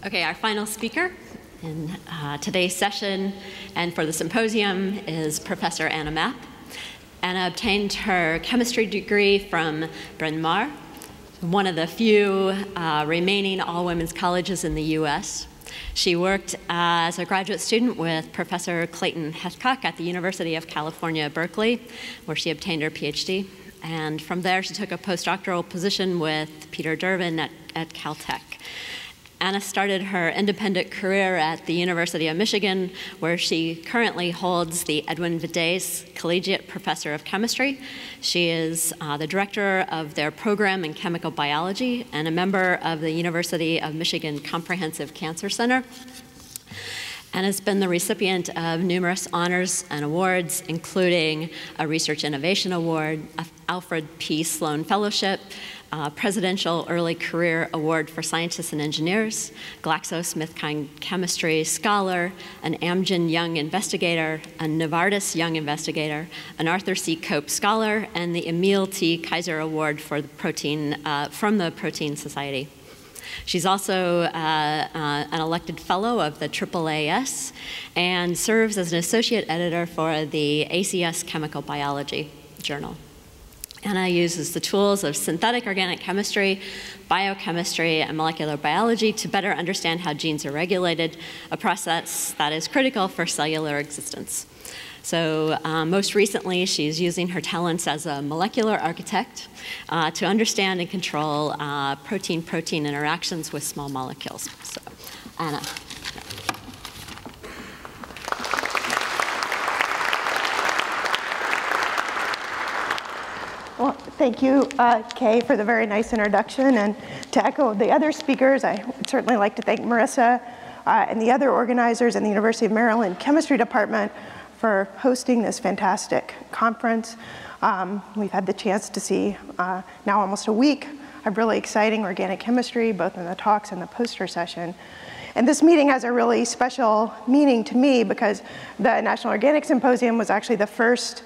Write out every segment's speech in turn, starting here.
Okay, our final speaker in today's session and for the symposium is Professor Anna Mapp. Anna obtained her chemistry degree from Bryn Mawr, one of the few remaining all-women's colleges in the US. She worked as a graduate student with Professor Clayton Hethcock at the University of California, Berkeley, where she obtained her PhD. And from there, she took a postdoctoral position with Peter Durbin at Caltech. Anna started her independent career at the University of Michigan, where she currently holds the Edwin Vidace Collegiate Professor of Chemistry. She is the director of their program in chemical biology and a member of the University of Michigan Comprehensive Cancer Center, and has been the recipient of numerous honors and awards, including a Research Innovation Award, a Alfred P. Sloan Fellowship, Presidential Early Career Award for Scientists and Engineers, GlaxoSmithKline Chemistry Scholar, an Amgen Young Investigator, a Novartis Young Investigator, an Arthur C. Cope Scholar, and the Emil T. Kaiser Award for the protein, from the Protein Society. She's also an elected fellow of the AAAS and serves as an associate editor for the ACS Chemical Biology Journal. Anna uses the tools of synthetic organic chemistry, biochemistry, and molecular biology to better understand how genes are regulated, a process that is critical for cellular existence. So most recently, she's using her talents as a molecular architect to understand and control protein-protein interactions with small molecules. So, Anna. Well, thank you, Kay, for the very nice introduction. And to echo the other speakers, I would certainly like to thank Marissa and the other organizers in the University of Maryland Chemistry Department for hosting this fantastic conference. We've had the chance to see now almost a week of really exciting organic chemistry, both in the talks and the poster session. And this meeting has a really special meaning to me because the National Organic Symposium was actually the first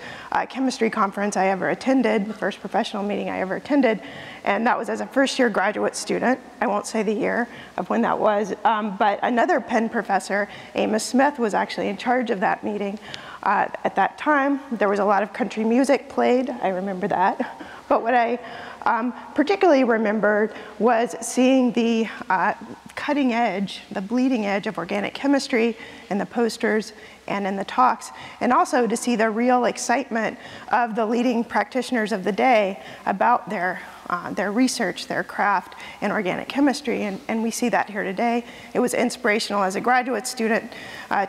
chemistry conference I ever attended, the first professional meeting I ever attended, and that was as a first-year graduate student. I won't say the year of when that was, but another Penn professor, Amos Smith, was actually in charge of that meeting. At that time, there was a lot of country music played, I remember that, but what I particularly remembered was seeing the cutting edge, the bleeding edge of organic chemistry in the posters and in the talks, and also to see the real excitement of the leading practitioners of the day about their research, their craft in organic chemistry, and we see that here today. It was inspirational as a graduate student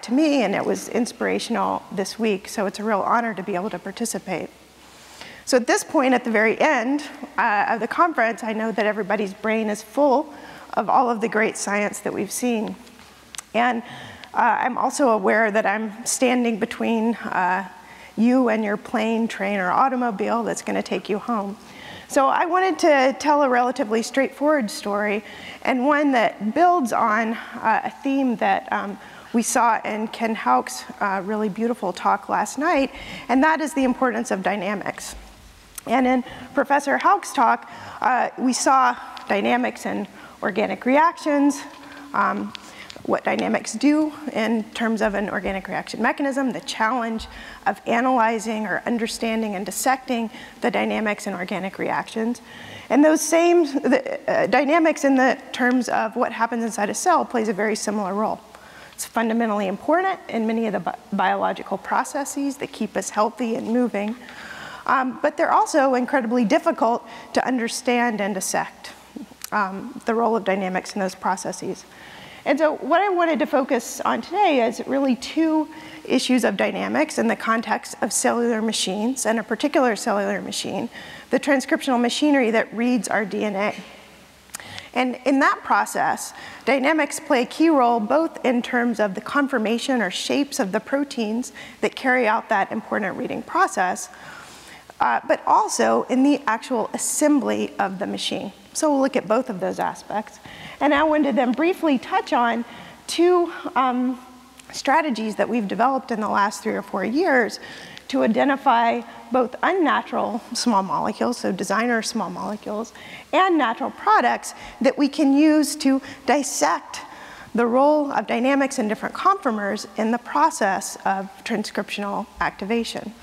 to me, and it was inspirational this week, so it's a real honor to be able to participate. So at this point, at the very end of the conference, I know that everybody's brain is full of all of the great science that we've seen. And I'm also aware that I'm standing between you and your plane, train, or automobile that's going to take you home. So I wanted to tell a relatively straightforward story, and one that builds on a theme that we saw in Ken Houck's really beautiful talk last night, and that is the importance of dynamics. And in Professor Houck's talk, we saw dynamics in organic reactions, what dynamics do in terms of an organic reaction mechanism, the challenge of analyzing or understanding and dissecting the dynamics in organic reactions. And those same dynamics in the terms of what happens inside a cell plays a very similar role. It's fundamentally important in many of the biological processes that keep us healthy and moving. But they're also incredibly difficult to understand and dissect, the role of dynamics in those processes. And so what I wanted to focus on today is really two issues of dynamics in the context of cellular machines, and a particular cellular machine, the transcriptional machinery that reads our DNA. And in that process, dynamics play a key role both in terms of the conformation or shapes of the proteins that carry out that important reading process, but also in the actual assembly of the machine. So we'll look at both of those aspects. And I wanted to then briefly touch on two strategies that we've developed in the last 3 or 4 years to identify both unnatural small molecules, so designer small molecules, and natural products that we can use to dissect the role of dynamics in different conformers in the process of transcriptional activation.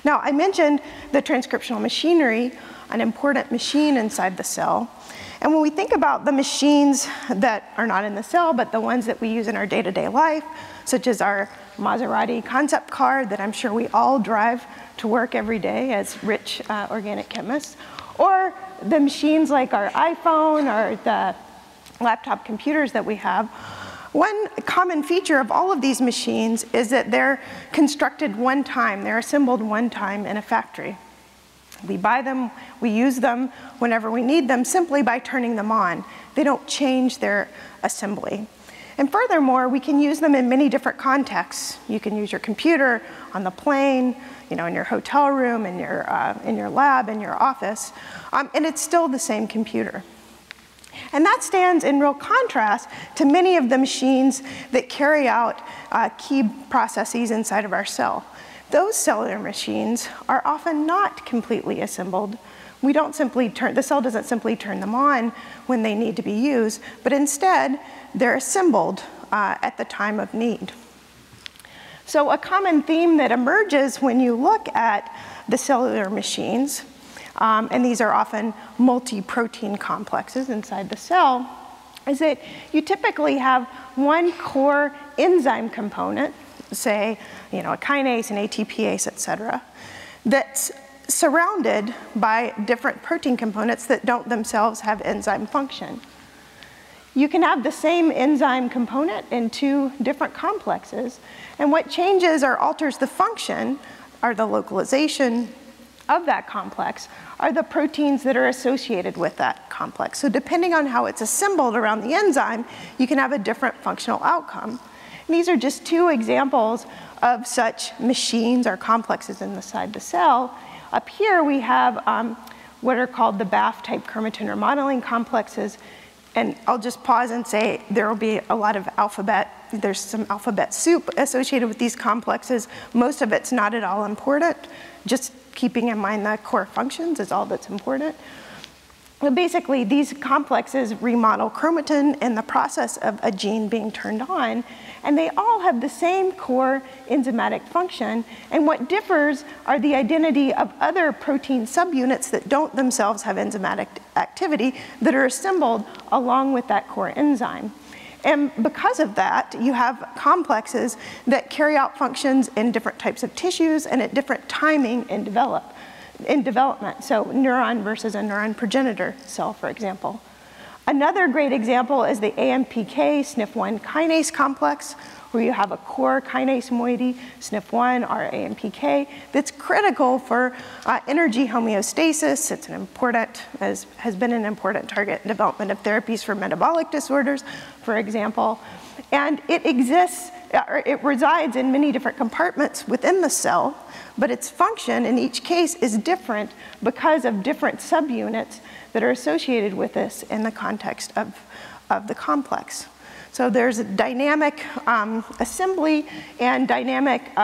Now, I mentioned the transcriptional machinery, an important machine inside the cell. And when we think about the machines that are not in the cell, but the ones that we use in our day-to-day life, such as our Maserati concept car that I'm sure we all drive to work every day as rich organic chemists, or the machines like our iPhone or the laptop computers that we have, one common feature of all of these machines is that they're constructed one time, they're assembled one time in a factory. We buy them, we use them whenever we need them simply by turning them on. They don't change their assembly. And furthermore, we can use them in many different contexts. You can use your computer on the plane, in your hotel room, in your lab, in your office, and it's still the same computer. And that stands in real contrast to many of the machines that carry out key processes inside of our cell. Those cellular machines are often not completely assembled. The cell doesn't simply turn them on when they need to be used, but instead they're assembled at the time of need. So a common theme that emerges when you look at the cellular machines, and these are often multi-protein complexes inside the cell, is that you typically have one core enzyme component, say, a kinase, an ATPase, et cetera, that's surrounded by different protein components that don't themselves have enzyme function. You can have the same enzyme component in two different complexes, and what changes or alters the function, or the localization of that complex, are the proteins that are associated with that complex. So depending on how it's assembled around the enzyme, you can have a different functional outcome. And these are just two examples of such machines or complexes inside the cell. Up here we have what are called the BAF-type chromatin remodeling complexes. And I'll just pause and say there will be a lot of there's some alphabet soup associated with these complexes. Most of it's not at all important. Just keeping in mind the core functions is all that's important. But basically, these complexes remodel chromatin in the process of a gene being turned on, and they all have the same core enzymatic function, and what differs are the identity of other protein subunits that don't themselves have enzymatic activity that are assembled along with that core enzyme. And because of that, you have complexes that carry out functions in different types of tissues and at different timing in development. So neuron versus a neuron progenitor cell, for example. Another great example is the AMPK SNF1 kinase complex, where you have a core kinase moiety, SNF1 or AMPK, that's critical for energy homeostasis. It's has been an important target in development of therapies for metabolic disorders, for example. And it resides in many different compartments within the cell, but its function in each case is different because of different subunits that are associated with this in the context of the complex. So there's a dynamic assembly and dynamic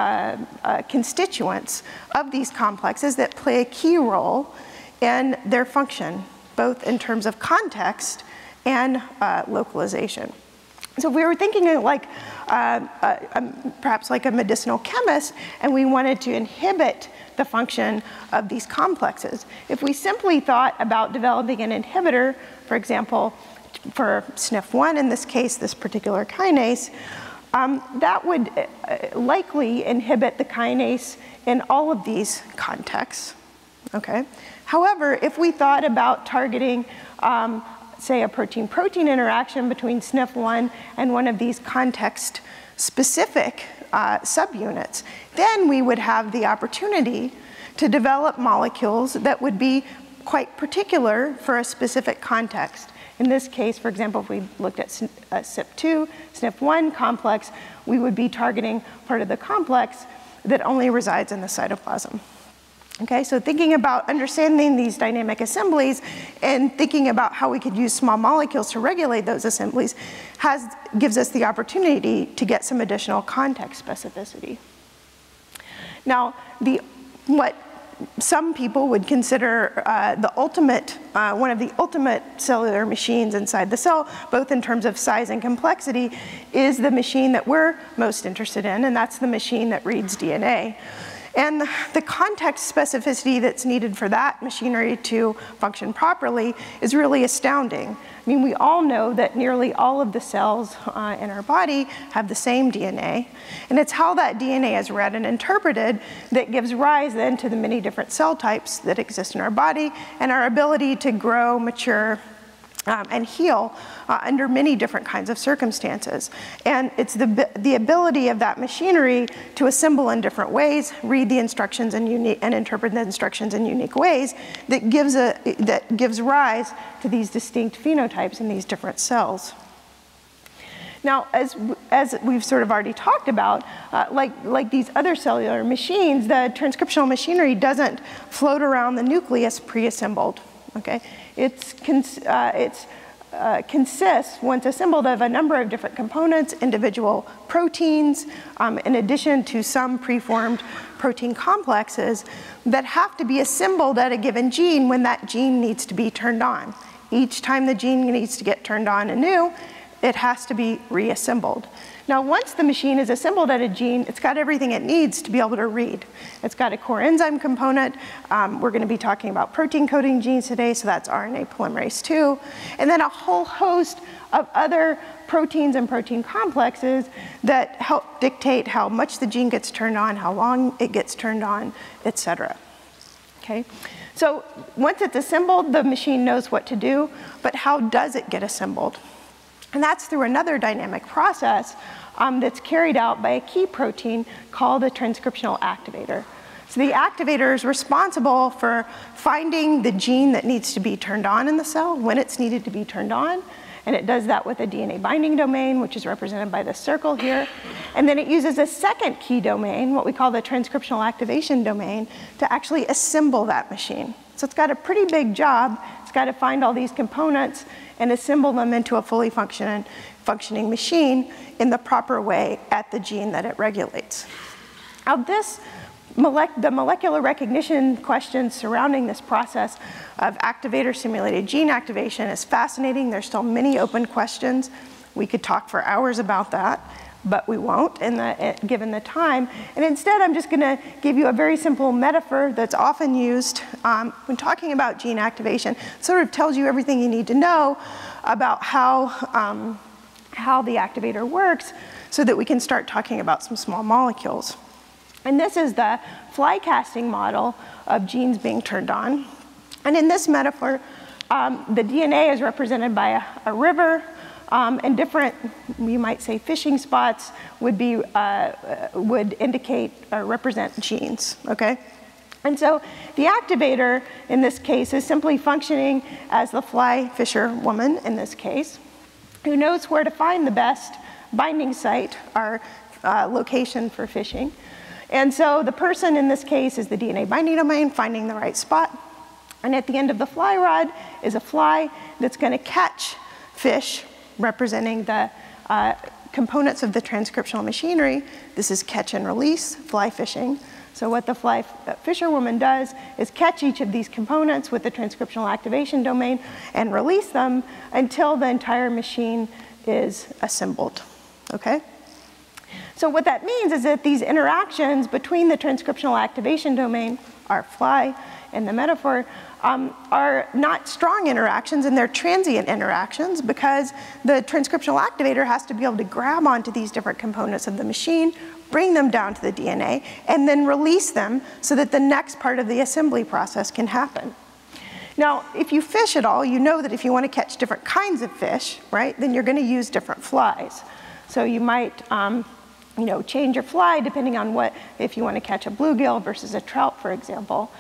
constituents of these complexes that play a key role in their function, both in terms of context and localization. So if we were thinking of perhaps like a medicinal chemist, and we wanted to inhibit the function of these complexes, if we simply thought about developing an inhibitor, for example, for SNF1 in this case, this particular kinase, that would likely inhibit the kinase in all of these contexts, okay? However, if we thought about targeting say a protein-protein interaction between SNF1 and one of these context-specific subunits, then we would have the opportunity to develop molecules that would be quite particular for a specific context. In this case, for example, if we looked at CYP2, SNF1 complex, we would be targeting part of the complex that only resides in the cytoplasm. Okay, so thinking about understanding these dynamic assemblies and thinking about how we could use small molecules to regulate those assemblies gives us the opportunity to get some additional context specificity. Now, what some people would consider one of the ultimate cellular machines inside the cell, both in terms of size and complexity, is the machine that we're most interested in, and that's the machine that reads DNA. And the context specificity that's needed for that machinery to function properly is really astounding. I mean, we all know that nearly all of the cells in our body have the same DNA, and it's how that DNA is read and interpreted that gives rise then to the many different cell types that exist in our body and our ability to grow, mature, and heal under many different kinds of circumstances. And it's the ability of that machinery to assemble in different ways, read the instructions and interpret the instructions in unique ways that gives rise to these distinct phenotypes in these different cells. Now, as we've sort of already talked about, like these other cellular machines, the transcriptional machinery doesn't float around the nucleus pre-assembled. Okay, it consists, once assembled, of a number of different components, individual proteins, in addition to some preformed protein complexes that have to be assembled at a given gene when that gene needs to be turned on. Each time the gene needs to get turned on anew, it has to be reassembled. Now, once the machine is assembled at a gene, it's got everything it needs to be able to read. It's got a core enzyme component. We're going to be talking about protein coding genes today, so that's RNA polymerase II. And then a whole host of other proteins and protein complexes that help dictate how much the gene gets turned on, how long it gets turned on, et cetera. Okay? So once it's assembled, the machine knows what to do, but how does it get assembled? And that's through another dynamic process that's carried out by a key protein called a transcriptional activator. So the activator is responsible for finding the gene that needs to be turned on in the cell when it's needed to be turned on. And it does that with a DNA binding domain, which is represented by this circle here. And then it uses a second key domain, what we call the transcriptional activation domain, to actually assemble that machine. So it's got a pretty big job. It's got to find all these components and assemble them into a fully functioning machine in the proper way at the gene that it regulates. Now the molecular recognition questions surrounding this process of activator-simulated gene activation is fascinating. There's still many open questions. We could talk for hours about that, but we won't given the time. And instead, I'm just going to give you a very simple metaphor that's often used when talking about gene activation. It sort of tells you everything you need to know about how the activator works so that we can start talking about some small molecules. And this is the fly casting model of genes being turned on. And in this metaphor, the DNA is represented by a river, and different, you might say, fishing spots would indicate or represent genes, okay? And so the activator in this case is simply functioning as the fly fisher woman in this case, who knows where to find the best binding site or location for fishing. And so the person in this case is the DNA binding domain, finding the right spot. And at the end of the fly rod is a fly that's going to catch fish, representing the components of the transcriptional machinery. This is catch and release, fly fishing. So what the fly fisherwoman does is catch each of these components with the transcriptional activation domain and release them until the entire machine is assembled, okay? So what that means is that these interactions between the transcriptional activation domain, our fly in the metaphor, are not strong interactions, and they're transient interactions because the transcriptional activator has to be able to grab onto these different components of the machine, bring them down to the DNA, and then release them so that the next part of the assembly process can happen. Now, if you fish at all, you know that if you want to catch different kinds of fish, right, then you're going to use different flies. So you might change your fly depending on if you want to catch a bluegill versus a trout, for example.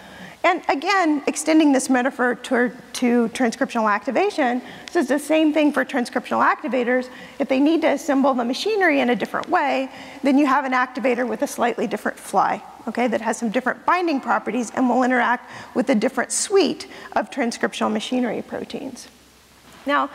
And again, extending this metaphor to transcriptional activation, this is the same thing for transcriptional activators. If they need to assemble the machinery in a different way, then you have an activator with a slightly different fly, okay, that has some different binding properties and will interact with a different suite of transcriptional machinery proteins. Now,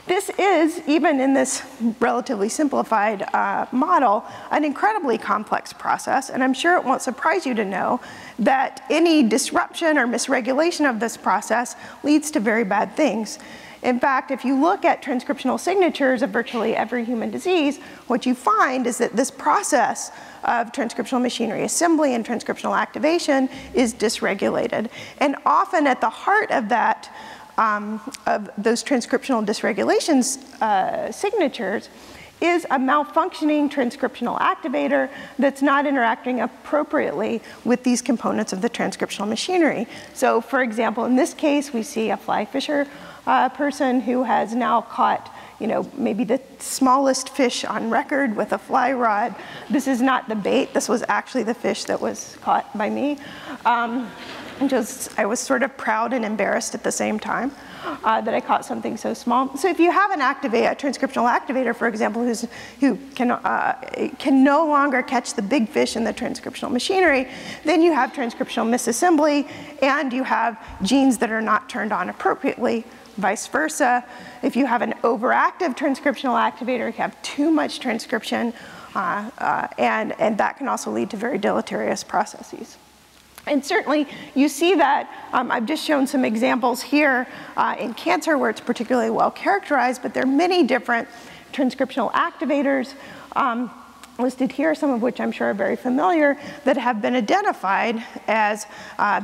This is, even in this relatively simplified model, an incredibly complex process, and I'm sure it won't surprise you to know that any disruption or misregulation of this process leads to very bad things. In fact, if you look at transcriptional signatures of virtually every human disease, what you find is that this process of transcriptional machinery assembly and transcriptional activation is dysregulated. And often at the heart of that, of those transcriptional dysregulations signatures is a malfunctioning transcriptional activator that's not interacting appropriately with these components of the transcriptional machinery. So for example, in this case, we see a fly fisher person who has now caught, you know, maybe the smallest fish on record with a fly rod. This is not the bait, this was actually the fish that was caught by me. I was sort of proud and embarrassed at the same time that I caught something so small. So if you have a transcriptional activator, for example, who can no longer catch the big fish in the transcriptional machinery, then you have transcriptional misassembly, and you have genes that are not turned on appropriately. Vice versa, if you have an overactive transcriptional activator, you have too much transcription, and that can also lead to very deleterious processes. And certainly, you see that, I've just shown some examples here in cancer where it's particularly well characterized, but there are many different transcriptional activators listed here, some of which I'm sure are very familiar, that have been identified as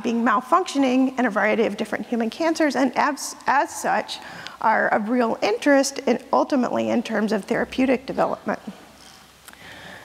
being malfunctioning in a variety of different human cancers, and as such, are of real interest in, ultimately in terms of therapeutic development.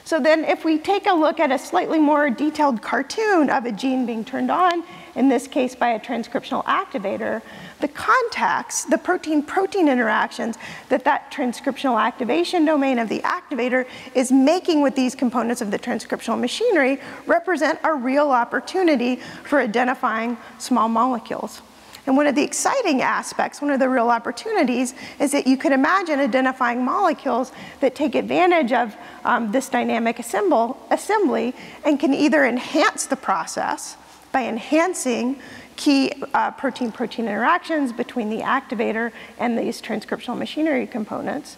So then if we take a look at a slightly more detailed cartoon of a gene being turned on, in this case by a transcriptional activator, the contacts, the protein-protein interactions that transcriptional activation domain of the activator is making with these components of the transcriptional machinery represent a real opportunity for identifying small molecules. And one of the exciting aspects, one of the real opportunities, is that you could imagine identifying molecules that take advantage of this dynamic assembly and can either enhance the process by enhancing key protein-protein interactions between the activator and these transcriptional machinery components.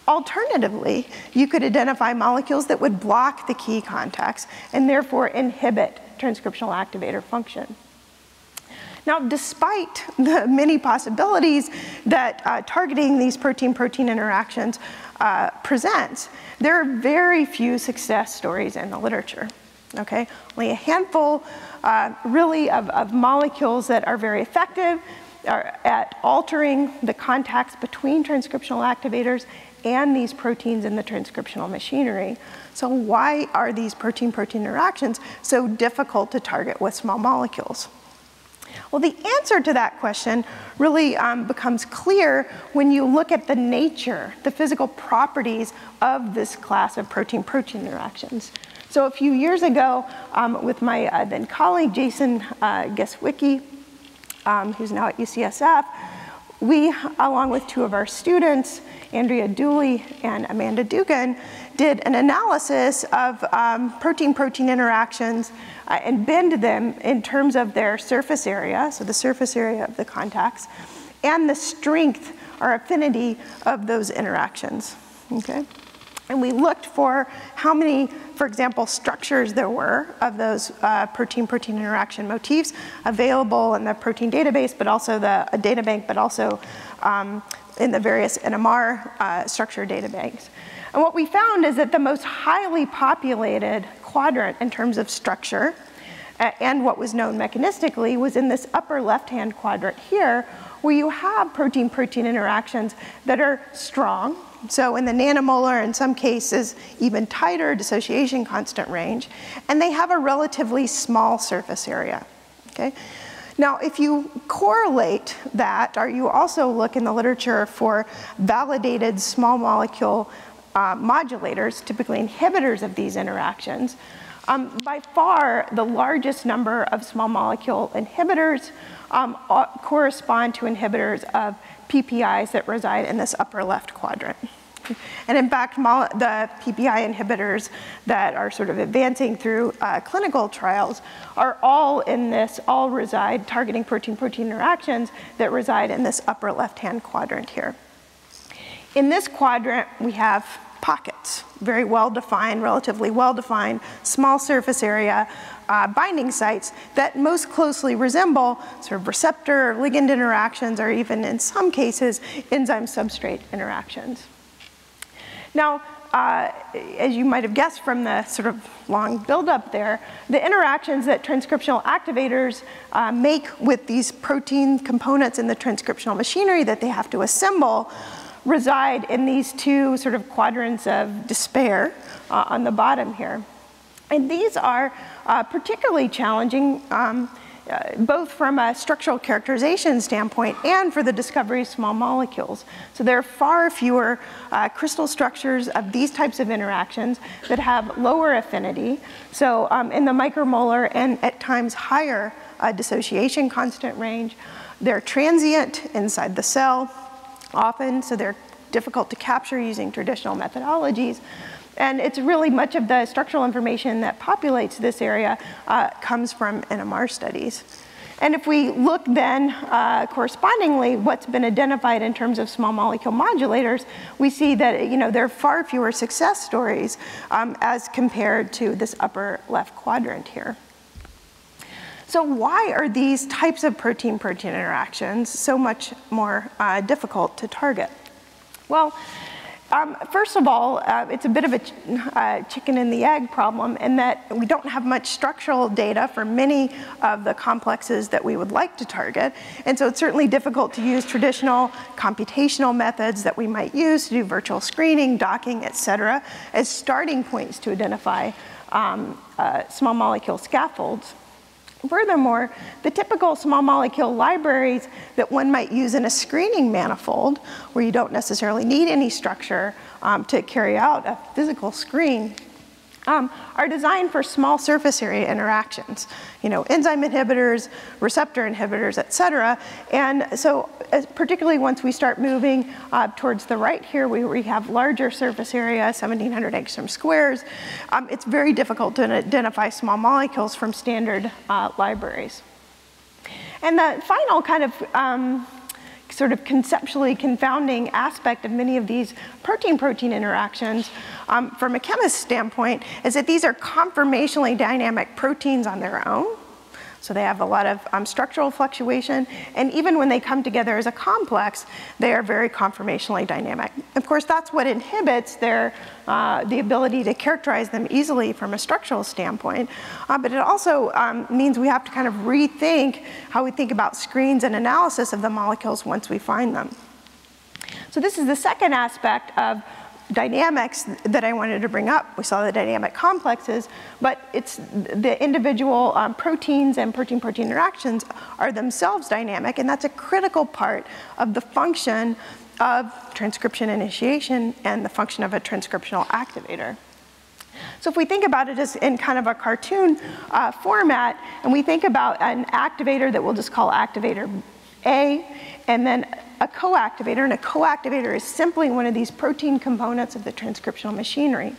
Alternatively, you could identify molecules that would block the key contacts and therefore inhibit transcriptional activator function. Now, despite the many possibilities that targeting these protein-protein interactions presents, there are very few success stories in the literature, okay? Only a handful, really, of molecules that are very effective at altering the contacts between transcriptional activators and these proteins in the transcriptional machinery. So why are these protein-protein interactions so difficult to target with small molecules? Well, the answer to that question really becomes clear when you look at the nature, the physical properties of this class of protein-protein interactions. So a few years ago, with my then colleague, Jason Geswicki, who's now at UCSF, we, along with two of our students, Andrea Dooley and Amanda Dugan, did an analysis of protein-protein interactions and bend them in terms of their surface area, so the surface area of the contacts, and the strength or affinity of those interactions, okay? And we looked for how many, for example, structures there were of those protein-protein interaction motifs available in the protein database, but also the databank, but also in the various NMR structure databanks. And what we found is that the most highly populated quadrant in terms of structure and what was known mechanistically was in this upper left-hand quadrant here, where you have protein-protein interactions that are strong. So in the nanomolar, in some cases, even tighter dissociation constant range, and they have a relatively small surface area, okay? Now, if you correlate that, or you also look in the literature for validated small molecule modulators, typically inhibitors of these interactions, by far the largest number of small molecule inhibitors correspond to inhibitors of PPIs that reside in this upper left quadrant. And in fact, the PPI inhibitors that are sort of advancing through clinical trials are all in this, all reside targeting protein-protein interactions that reside in this upper left-hand quadrant here. In this quadrant, we have pockets, very well-defined, relatively well-defined, small surface area binding sites that most closely resemble sort of receptor ligand interactions, or even in some cases, enzyme substrate interactions. Now, as you might have guessed from the sort of long buildup there, the interactions that transcriptional activators make with these protein components in the transcriptional machinery that they have to assemble reside in these two sort of quadrants of despair on the bottom here. And these are particularly challenging both from a structural characterization standpoint and for the discovery of small molecules. So there are far fewer crystal structures of these types of interactions that have lower affinity. So in the micromolar and at times higher dissociation constant range, they're transient inside the cell often, so they're difficult to capture using traditional methodologies. And it's really much of the structural information that populates this area comes from NMR studies. And if we look then correspondingly what's been identified in terms of small molecule modulators, we see that there are far fewer success stories as compared to this upper left quadrant here. So why are these types of protein-protein interactions so much more difficult to target? Well, first of all, it's a bit of a chicken and the egg problem in that we don't have much structural data for many of the complexes that we would like to target. And so it's certainly difficult to use traditional computational methods that we might use to do virtual screening, docking, et cetera, as starting points to identify small molecule scaffolds. Furthermore, the typical small molecule libraries that one might use in a screening manifold, where you don't necessarily need any structure to carry out a physical screen, are designed for small surface area interactions. Enzyme inhibitors, receptor inhibitors, et cetera. And so particularly once we start moving towards the right here, where we have larger surface area, 1,700 angstrom squares, it's very difficult to identify small molecules from standard libraries. And the final kind of sort of conceptually confounding aspect of many of these protein-protein interactions from a chemist's standpoint is that these are conformationally dynamic proteins on their own. So they have a lot of structural fluctuation, and even when they come together as a complex, they are very conformationally dynamic. Of course, that's what inhibits their the ability to characterize them easily from a structural standpoint, but it also means we have to kind of rethink how we think about screens and analysis of the molecules once we find them. So this is the second aspect of dynamics that I wanted to bring up. We saw the dynamic complexes, but it's the individual proteins and protein-protein interactions are themselves dynamic, and that's a critical part of the function of transcription initiation and the function of a transcriptional activator. So if we think about it as in kind of a cartoon format, and we think about an activator that we'll just call activator A, and then a coactivator, and a coactivator is simply one of these protein components of the transcriptional machinery.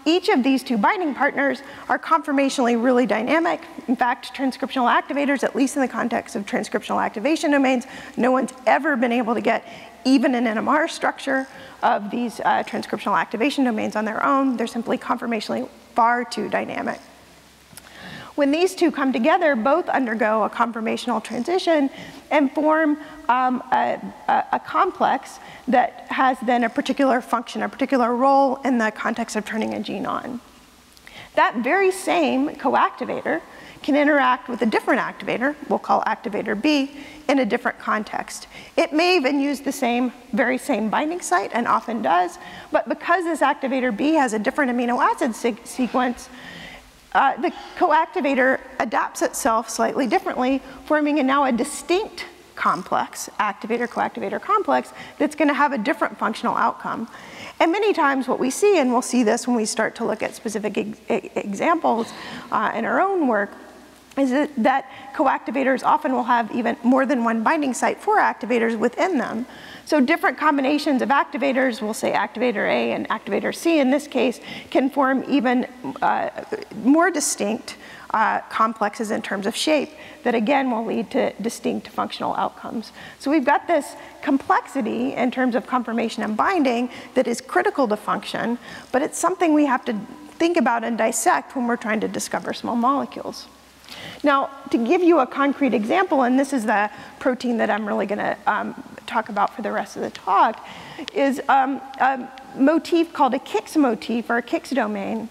Each of these two binding partners are conformationally really dynamic. In fact, transcriptional activators, at least in the context of transcriptional activation domains, no one's ever been able to get even an NMR structure of these transcriptional activation domains on their own. They're simply conformationally far too dynamic. When these two come together, both undergo a conformational transition and form a complex that has then a particular function, a particular role in the context of turning a gene on. That very same coactivator can interact with a different activator, we'll call activator B, in a different context. It may even use the very same binding site, and often does, but because this activator B has a different amino acid sequence, the coactivator adapts itself slightly differently, forming now a distinct complex, activator-coactivator complex, that's going to have a different functional outcome. And many times what we see, and we'll see this when we start to look at specific examples in our own work, is that coactivators often will have even more than one binding site for activators within them. So different combinations of activators, we'll say activator A and activator C in this case, can form even more distinct complexes in terms of shape that again will lead to distinct functional outcomes. So we've got this complexity in terms of conformation and binding that is critical to function, but it's something we have to think about and dissect when we're trying to discover small molecules. Now, to give you a concrete example, and this is the protein that I'm really going to talk about for the rest of the talk, is a motif called a Kix motif, or a Kix domain,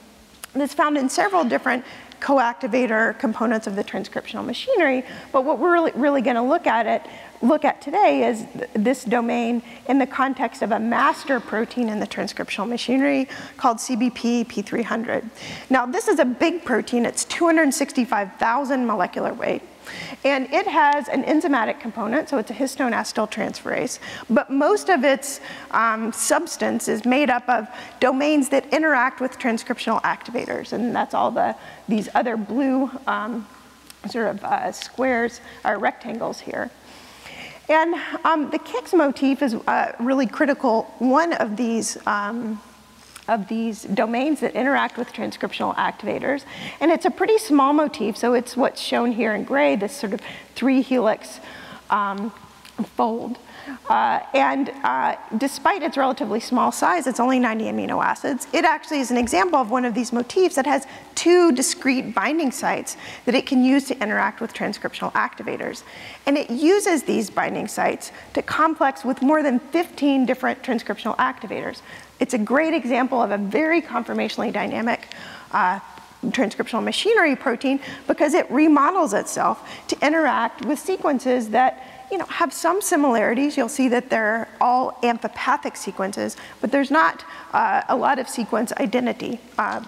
that's found in several different coactivator components of the transcriptional machinery. But what we're really going to look at today is this domain in the context of a master protein in the transcriptional machinery called CBP P300. Now, this is a big protein. It's 265,000 molecular weight. And it has an enzymatic component, so it's a histone acetyltransferase. But most of its substance is made up of domains that interact with transcriptional activators. And that's all these other blue squares or rectangles here. And the Kix motif is a really critical one of these domains that interact with transcriptional activators. And it's a pretty small motif, so it's what's shown here in gray, this sort of 3-helix fold. Despite its relatively small size, it's only 90 amino acids, it actually is an example of one of these motifs that has 2 discrete binding sites that it can use to interact with transcriptional activators. And it uses these binding sites to complex with more than 15 different transcriptional activators. It's a great example of a very conformationally dynamic transcriptional machinery protein because it remodels itself to interact with sequences that have some similarities. You'll see that they're all amphipathic sequences, but there's not a lot of sequence identity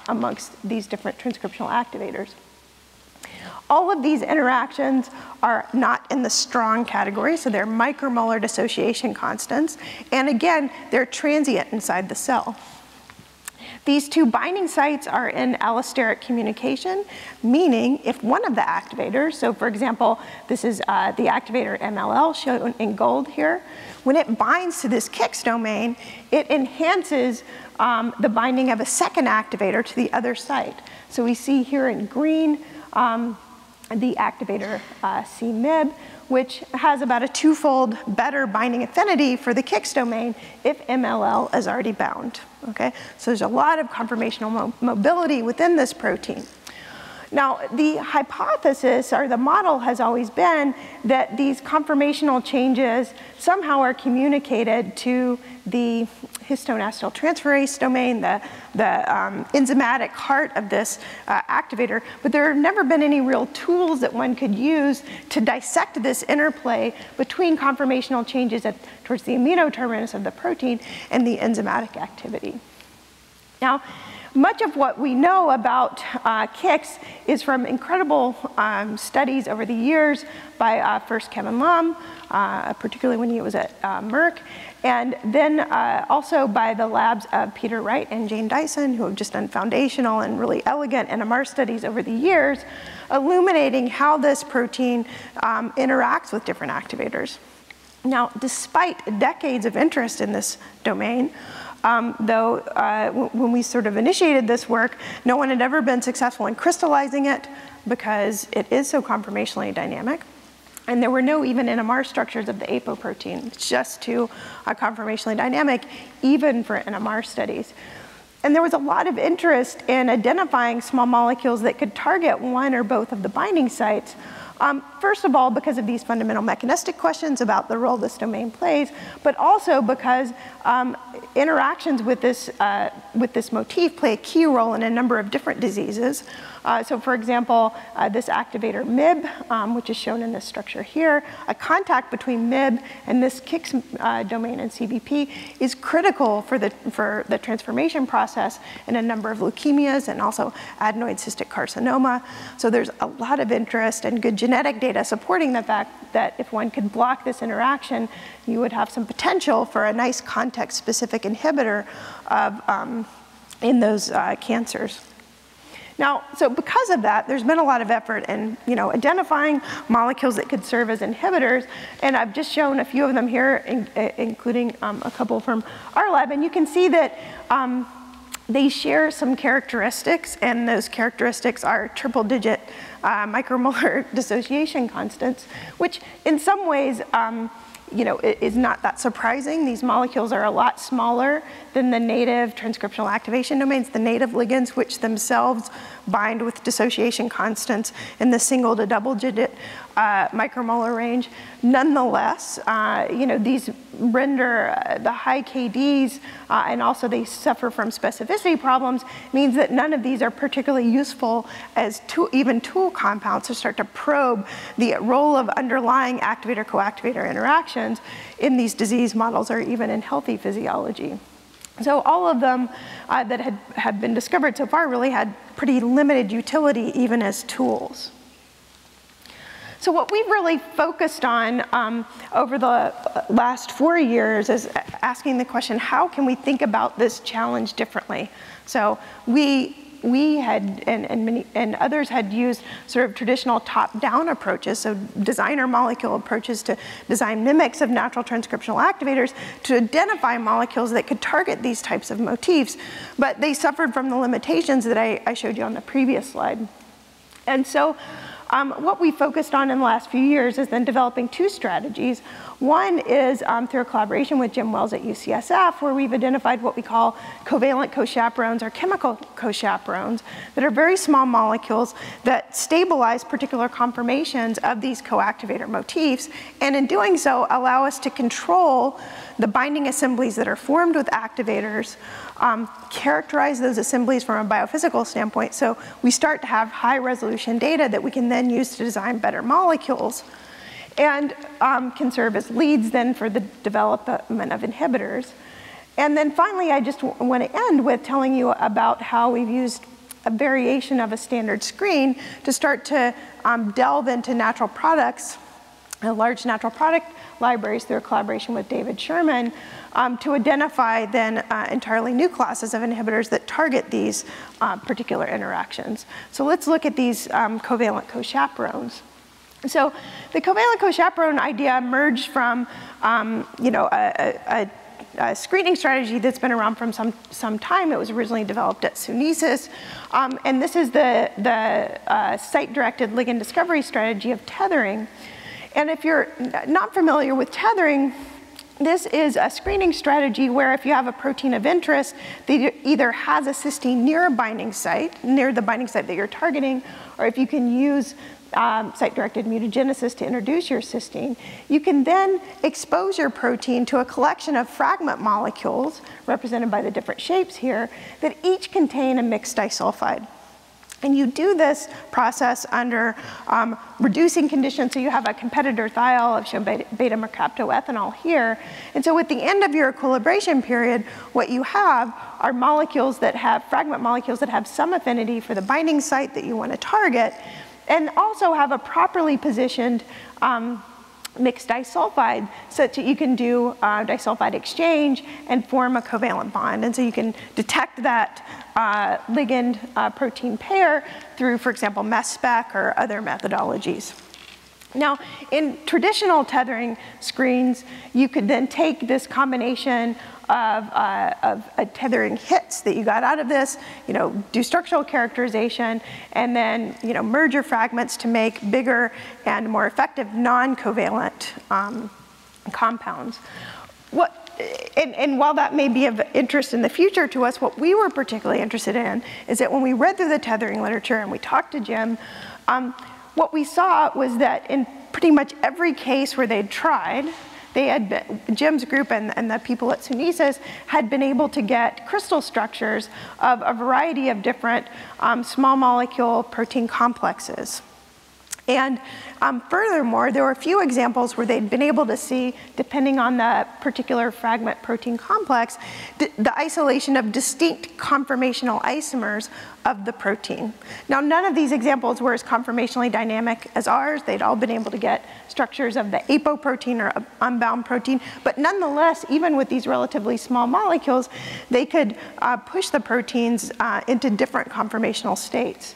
amongst these different transcriptional activators. All of these interactions are not in the strong category, so they're micromolar dissociation constants. And again, they're transient inside the cell. These 2 binding sites are in allosteric communication, meaning if one of the activators, so for example, this is the activator MLL shown in gold here, when it binds to this Kix domain, it enhances the binding of a second activator to the other site. So we see here in green, the activator CMIB, which has about a 2-fold better binding affinity for the Kix domain if MLL is already bound. Okay? So there's a lot of conformational mobility within this protein. Now, the hypothesis or the model has always been that these conformational changes somehow are communicated to the histone acetyltransferase domain, the enzymatic heart of this activator, but there have never been any real tools that one could use to dissect this interplay between conformational changes towards the amino terminus of the protein and the enzymatic activity. Now, much of what we know about Kix is from incredible studies over the years by first Kevin Lum, particularly when he was at Merck, and then also by the labs of Peter Wright and Jane Dyson, who have just done foundational and really elegant NMR studies over the years, illuminating how this protein interacts with different activators. Now, despite decades of interest in this domain, though when we sort of initiated this work, no one had ever been successful in crystallizing it because it is so conformationally dynamic. And there were no even NMR structures of the apoprotein. It's just too conformationally dynamic, even for NMR studies. And there was a lot of interest in identifying small molecules that could target one or both of the binding sites. First of all, because of these fundamental mechanistic questions about the role this domain plays, but also because interactions with this motif play a key role in a number of different diseases. So for example, this activator MIB, which is shown in this structure here, a contact between MIB and this Kix domain in CBP is critical for the transformation process in a number of leukemias and also adenoid cystic carcinoma. So there's a lot of interest and good genetic data supporting the fact that if one could block this interaction, you would have some potential for a nice context-specific inhibitor of, in those cancers. Now, so because of that, there's been a lot of effort in identifying molecules that could serve as inhibitors, and I've just shown a few of them here, including a couple from our lab, and you can see that they share some characteristics, and those characteristics are triple-digit micromolar dissociation constants, which in some ways is not that surprising. These molecules are a lot smaller than the native transcriptional activation domains, the native ligands, which themselves bind with dissociation constants in the single to double-digit micromolar range. Nonetheless, these render the high KDs, and also they suffer from specificity problems, means that none of these are particularly useful as even tool compounds to start to probe the role of underlying activator-coactivator interactions in these disease models or even in healthy physiology. So all of them that had been discovered so far really had pretty limited utility even as tools. So what we've really focused on over the last 4 years is asking the question, how can we think about this challenge differently? So we had, and others had used sort of traditional top-down approaches, so designer molecule approaches to design mimics of natural transcriptional activators to identify molecules that could target these types of motifs, but they suffered from the limitations that I showed you on the previous slide. And so what we focused on in the last few years is then developing two strategies. One is through a collaboration with Jim Wells at UCSF, where we've identified what we call covalent co-chaperones or chemical co-chaperones that are very small molecules that stabilize particular conformations of these coactivator motifs, and in doing so allow us to control the binding assemblies that are formed with activators, characterize those assemblies from a biophysical standpoint, so we start to have high resolution data that we can then use to design better molecules, and can serve as leads then for the development of inhibitors. And then finally, I just want to end with telling you about how we've used a variation of a standard screen to start to delve into natural products, large natural product libraries through a collaboration with David Sherman, to identify then entirely new classes of inhibitors that target these particular interactions. So let's look at these covalent co-chaperones. So the covalent co-chaperone idea emerged from a screening strategy that's been around from some time. It was originally developed at Sunesis. And this is the site-directed ligand discovery strategy of tethering. And if you're not familiar with tethering, this is a screening strategy where if you have a protein of interest that either has a cysteine near a binding site, near the binding site that you're targeting, or if you can use site-directed mutagenesis to introduce your cysteine, you can then expose your protein to a collection of fragment molecules, represented by the different shapes here, that each contain a mixed disulfide. And you do this process under reducing conditions, so you have a competitor thiol. I've shown beta-mercaptoethanol here. And so at the end of your equilibration period, what you have are molecules that have, fragment molecules that have some affinity for the binding site that you want to target, and also have a properly positioned mixed disulfide such that you can do disulfide exchange and form a covalent bond. And so you can detect that ligand protein pair through, for example, mass spec or other methodologies. Now, in traditional tethering screens, you could then take this combination of tethering hits that you got out of this, do structural characterization, and then merge your fragments to make bigger and more effective non-covalent compounds. And while that may be of interest in the future to us, what we were particularly interested in is that when we read through the tethering literature and we talked to Jim, what we saw was that in pretty much every case where they'd tried, Jim's group and the people at Sunesis had been able to get crystal structures of a variety of different small molecule protein complexes. And furthermore, there were a few examples where they'd been able to see, depending on the particular fragment protein complex, the isolation of distinct conformational isomers of the protein. Now, none of these examples were as conformationally dynamic as ours. They'd all been able to get structures of the apoprotein or unbound protein, but nonetheless, even with these relatively small molecules, they could push the proteins into different conformational states.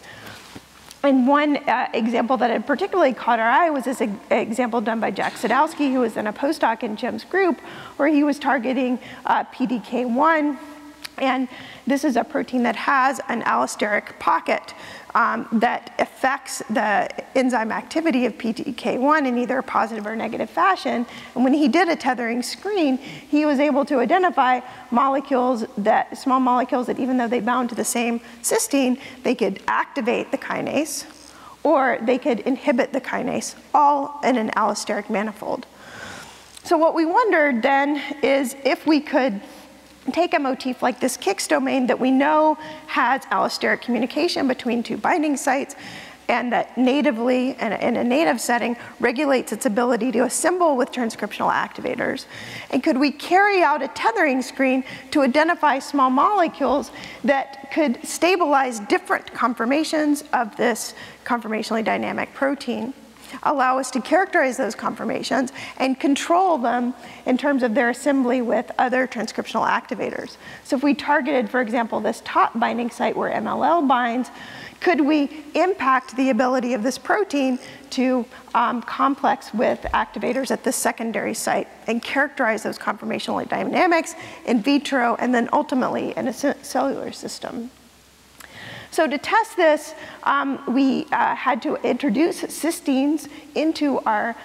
And one example that had particularly caught our eye was this example done by Jack Sadowski, who was then a postdoc in Jim's group, where he was targeting PDK1. And this is a protein that has an allosteric pocket that affects the enzyme activity of PDK1 in either a positive or negative fashion. And when he did a tethering screen, he was able to identify molecules that, small molecules that even though they bound to the same cysteine, they could activate the kinase or they could inhibit the kinase, all in an allosteric manifold. So what we wondered then is if we could take a motif like this KIX domain that we know has allosteric communication between two binding sites and that natively, in a native setting, regulates its ability to assemble with transcriptional activators. And could we carry out a tethering screen to identify small molecules that could stabilize different conformations of this conformationally dynamic protein, allow us to characterize those conformations and control them in terms of their assembly with other transcriptional activators. So if we targeted, for example, this top binding site where MLL binds, could we impact the ability of this protein to complex with activators at the secondary site and characterize those conformational dynamics in vitro and then ultimately in a cellular system? So to test this, we had to introduce cysteines into our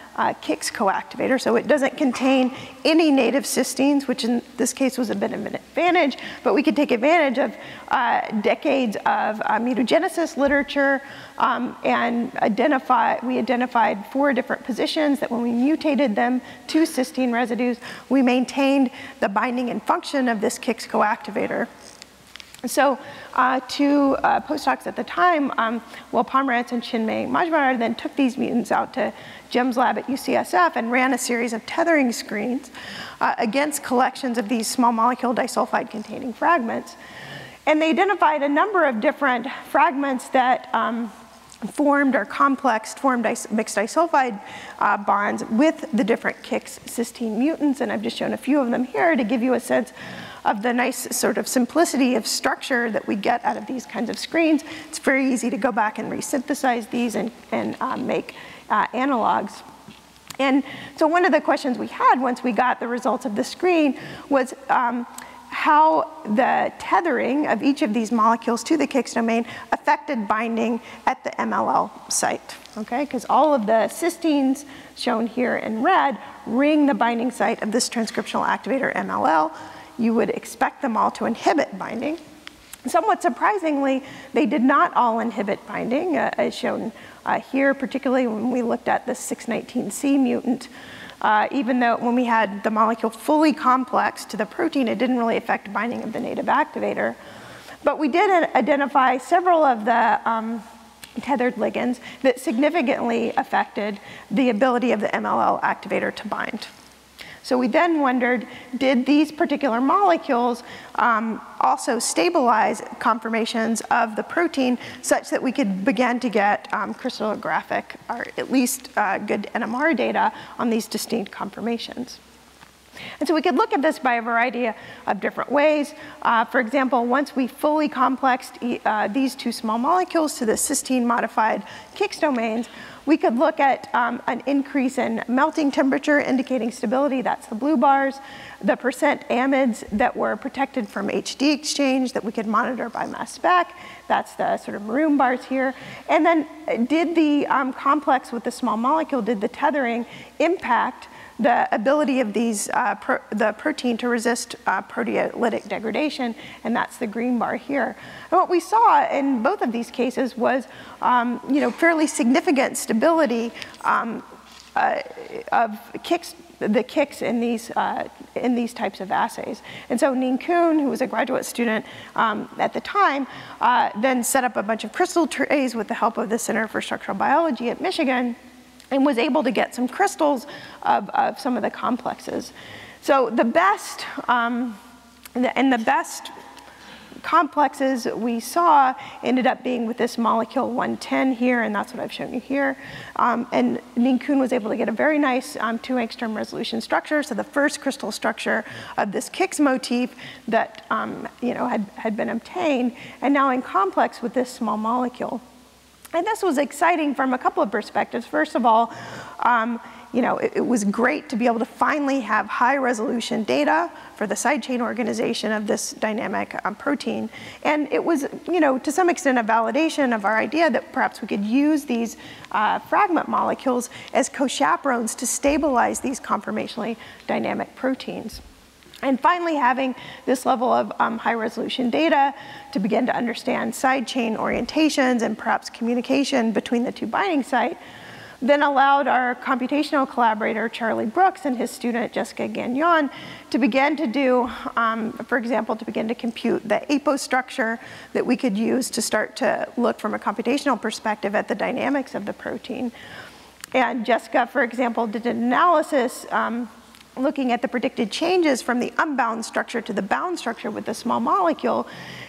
KIX coactivator. So it doesn't contain any native cysteines, which in this case was a bit of an advantage, but we could take advantage of decades of mutagenesis literature and we identified 4 different positions that when we mutated them to cysteine residues, we maintained the binding and function of this KIX coactivator. So two postdocs at the time, Will Pomerantz and Chinmay Majumdar, then took these mutants out to Jim's lab at UCSF and ran a series of tethering screens against collections of these small molecule disulfide containing fragments. And they identified a number of different fragments that formed or complexed, formed mixed disulfide bonds with the different KIX cysteine mutants. And I've just shown a few of them here to give you a sense of the nice sort of simplicity of structure that we get out of these kinds of screens. It's very easy to go back and resynthesize these and make analogs. And so one of the questions we had once we got the results of the screen was how the tethering of each of these molecules to the KIX domain affected binding at the MLL site, okay? Because all of the cysteines shown here in red ring the binding site of this transcriptional activator MLL. You would expect them all to inhibit binding. Somewhat surprisingly, they did not all inhibit binding, as shown here, particularly when we looked at the 619C mutant. Even though when we had the molecule fully complexed to the protein, it didn't really affect binding of the native activator. But we did identify several of the tethered ligands that significantly affected the ability of the MLL activator to bind. So we then wondered, did these particular molecules also stabilize conformations of the protein such that we could begin to get crystallographic or at least good NMR data on these distinct conformations? And so we could look at this by a variety of different ways. For example, once we fully complexed these 2 small molecules to the cysteine-modified KIX domains, we could look at an increase in melting temperature indicating stability, that's the blue bars, the percent amides that were protected from HD exchange that we could monitor by mass spec, that's the sort of maroon bars here. And then did the complex with the small molecule, did the tethering impact the ability of these, the protein to resist proteolytic degradation, and that's the green bar here. And what we saw in both of these cases was fairly significant stability of KIX the kicks in these types of assays. And so Ning Kun, who was a graduate student at the time, then set up a bunch of crystal trays with the help of the Center for Structural Biology at Michigan, and was able to get some crystals of some of the complexes. So the best, the best complexes we saw ended up being with this molecule 110 here, and that's what I've shown you here. And Ning Kun was able to get a very nice 2 angstrom resolution structure, so the first crystal structure of this Kix motif that had been obtained, and now in complex with this small molecule. And this was exciting from a couple of perspectives. First of all, it was great to be able to finally have high resolution data for the side chain organization of this dynamic protein. And it was, to some extent a validation of our idea that perhaps we could use these fragment molecules as co-chaperones to stabilize these conformationally dynamic proteins. And finally, having this level of high resolution data to begin to understand side chain orientations and perhaps communication between the 2 binding sites, then allowed our computational collaborator, Charlie Brooks, and his student, Jessica Gagnon, to begin to do, for example, to begin to compute the apo structure that we could use to start to look from a computational perspective at the dynamics of the protein. And Jessica, for example, did an analysis looking at the predicted changes from the unbound structure to the bound structure with the small molecule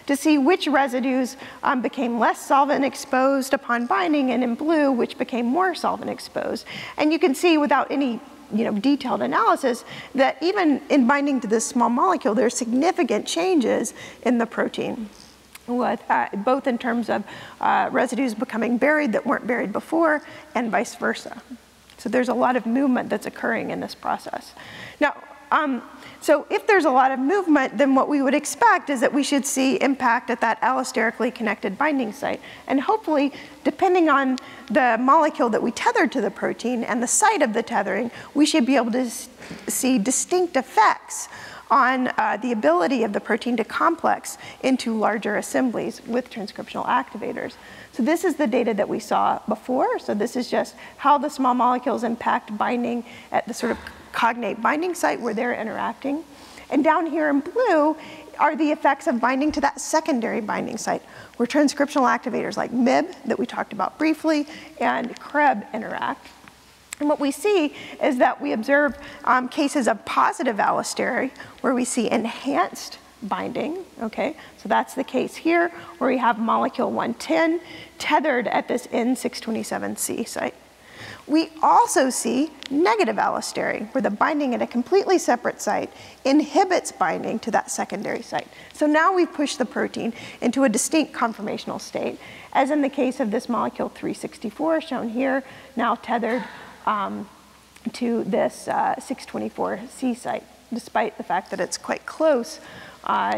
to see which residues became less solvent exposed upon binding, and in blue, which became more solvent exposed. And you can see without any detailed analysis that even in binding to this small molecule, there are significant changes in the protein, with, both in terms of residues becoming buried that weren't buried before, and vice versa. So there's a lot of movement that's occurring in this process. Now, so if there's a lot of movement, then what we would expect is that we should see impact at that allosterically connected binding site. And hopefully, depending on the molecule that we tethered to the protein and the site of the tethering, we should be able to see distinct effects on the ability of the protein to complex into larger assemblies with transcriptional activators. So this is the data that we saw before. So this is just how the small molecules impact binding at the sort of cognate binding site where they're interacting. And down here in blue are the effects of binding to that secondary binding site, where transcriptional activators like MIB, that we talked about briefly, and CREB interact. And what we see is that we observe cases of positive allostery, where we see enhanced binding, okay? So that's the case here, where we have molecule 110 tethered at this N627C site. We also see negative allostery, where the binding at a completely separate site inhibits binding to that secondary site. So now we've pushed the protein into a distinct conformational state, as in the case of this molecule 364, shown here, now tethered to this 624C site, despite the fact that it's quite close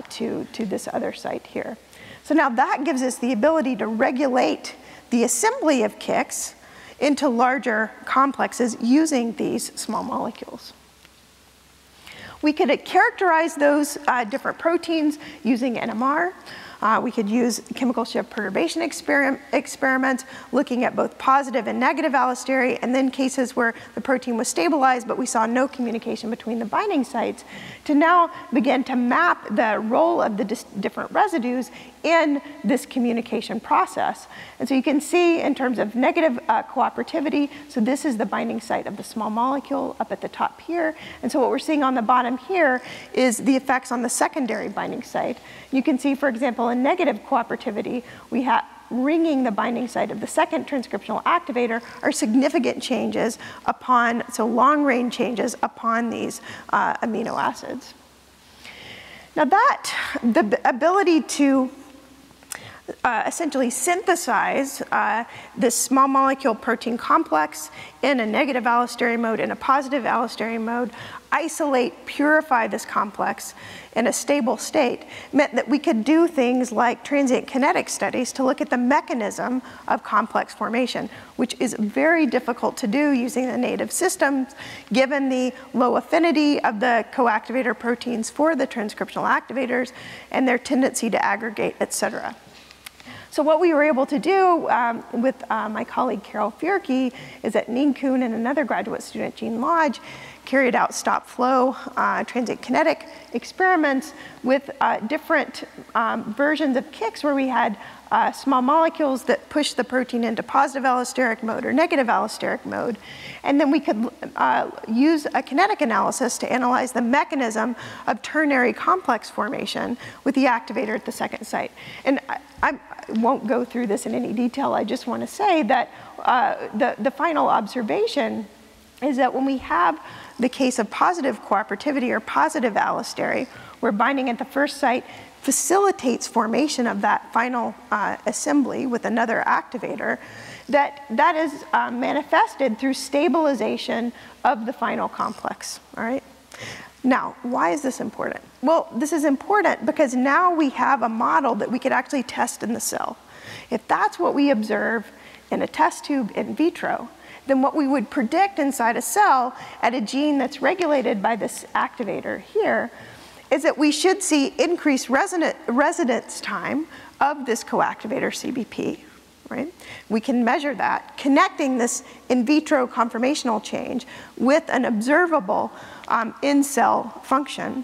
to this other site here. So now that gives us the ability to regulate the assembly of Kix into larger complexes using these small molecules. We could characterize those different proteins using NMR. We could use chemical shift perturbation experiments, looking at both positive and negative allostery, and then cases where the protein was stabilized, but we saw no communication between the binding sites, to now begin to map the role of the different residues in this communication process. And so you can see in terms of negative cooperativity, so this is the binding site of the small molecule up at the top here. And so what we're seeing on the bottom here is the effects on the secondary binding site. You can see, for example, in negative cooperativity, we have ringing the binding site of the second transcriptional activator are significant changes upon, so long range changes upon these amino acids. Now the ability to essentially synthesize this small molecule protein complex in a negative allostery mode and a positive allostery mode, isolate, purify this complex in a stable state, meant that we could do things like transient kinetic studies to look at the mechanism of complex formation, which is very difficult to do using the native systems, given the low affinity of the coactivator proteins for the transcriptional activators and their tendency to aggregate, et cetera. So what we were able to do with my colleague Carol Fierke is that Ning Kun and another graduate student, Jean Lodge, carried out stop flow, transient kinetic experiments with different versions of Kix where we had small molecules that push the protein into positive allosteric mode or negative allosteric mode. And then we could use a kinetic analysis to analyze the mechanism of ternary complex formation with the activator at the second site. And I won't go through this in any detail. I just want to say that the final observation is that when we have the case of positive cooperativity or positive allostery, where binding at the first site facilitates formation of that final assembly with another activator, that is manifested through stabilization of the final complex, all right? Now, why is this important? Well, this is important because now we have a model that we could actually test in the cell. If that's what we observe in a test tube in vitro, then what we would predict inside a cell at a gene that's regulated by this activator here is that we should see increased residence time of this coactivator CBP, right? We can measure that, connecting this in vitro conformational change with an observable in-cell function.